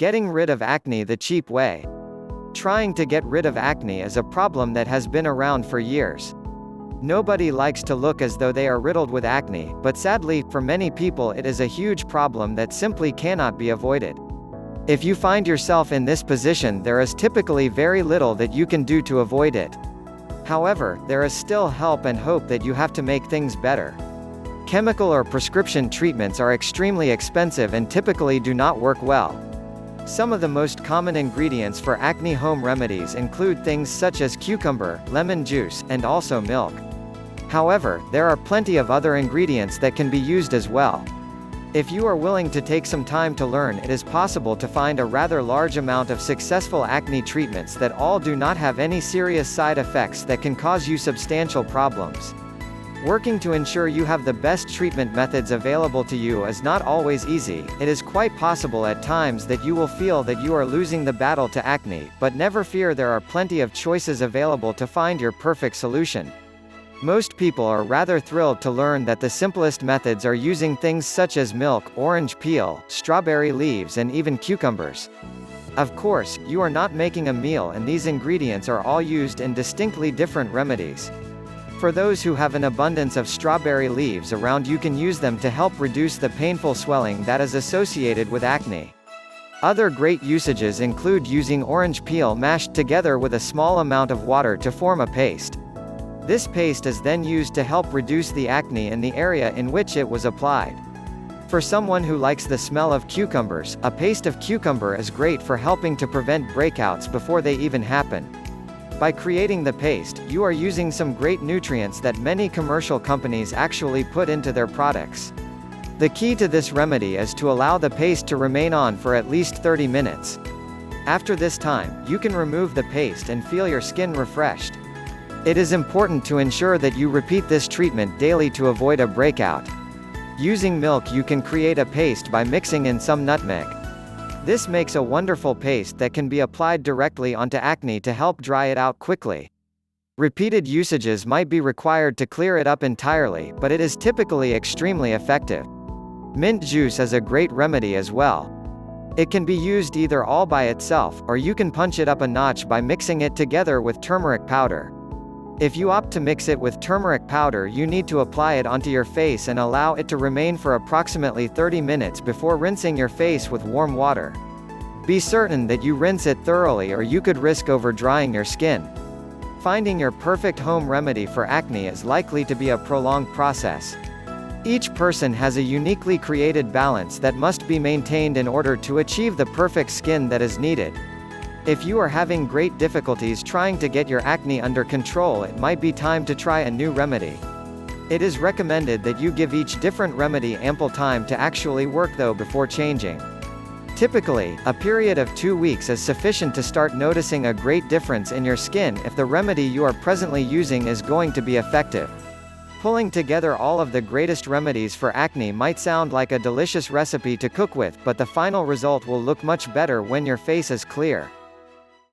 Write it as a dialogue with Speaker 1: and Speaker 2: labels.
Speaker 1: Getting rid of acne the cheap way. Trying to get rid of acne is a problem that has been around for years. Nobody likes to look as though they are riddled with acne, but sadly, for many people it is a huge problem that simply cannot be avoided. If you find yourself in this position, there is typically very little that you can do to avoid it. However, there is still help and hope that you have to make things better. Chemical or prescription treatments are extremely expensive and typically do not work well. Some of the most common ingredients for acne home remedies include things such as cucumber, lemon juice, and also milk. However, there are plenty of other ingredients that can be used as well. If you are willing to take some time to learn, it is possible to find a rather large amount of successful acne treatments that all do not have any serious side effects that can cause you substantial problems. Working to ensure you have the best treatment methods available to you is not always easy. It is quite possible at times that you will feel that you are losing the battle to acne, but never fear, there are plenty of choices available to find your perfect solution. Most people are rather thrilled to learn that the simplest methods are using things such as milk, orange peel, strawberry leaves, and even cucumbers. Of course, you are not making a meal, and these ingredients are all used in distinctly different remedies. For those who have an abundance of strawberry leaves around, you can use them to help reduce the painful swelling that is associated with acne. Other great usages include using orange peel mashed together with a small amount of water to form a paste. This paste is then used to help reduce the acne in the area in which it was applied. For someone who likes the smell of cucumbers, a paste of cucumber is great for helping to prevent breakouts before they even happen. By creating the paste, you are using some great nutrients that many commercial companies actually put into their products. The key to this remedy is to allow the paste to remain on for at least 30 minutes. After this time, you can remove the paste and feel your skin refreshed. It is important to ensure that you repeat this treatment daily to avoid a breakout. Using milk, you can create a paste by mixing in some nutmeg. This makes a wonderful paste that can be applied directly onto acne to help dry it out quickly. Repeated usages might be required to clear it up entirely, but it is typically extremely effective. Mint juice is a great remedy as well. It can be used either all by itself, or you can punch it up a notch by mixing it together with turmeric powder. If you opt to mix it with turmeric powder, you need to apply it onto your face and allow it to remain for approximately 30 minutes before rinsing your face with warm water. Be certain that you rinse it thoroughly, or you could risk over-drying your skin. Finding your perfect home remedy for acne is likely to be a prolonged process. Each person has a uniquely created balance that must be maintained in order to achieve the perfect skin that is needed. If you are having great difficulties trying to get your acne under control, it might be time to try a new remedy. It is recommended that you give each different remedy ample time to actually work though before changing. Typically, a period of 2 weeks is sufficient to start noticing a great difference in your skin if the remedy you are presently using is going to be effective. Pulling together all of the greatest remedies for acne might sound like a delicious recipe to cook with, but the final result will look much better when your face is clear.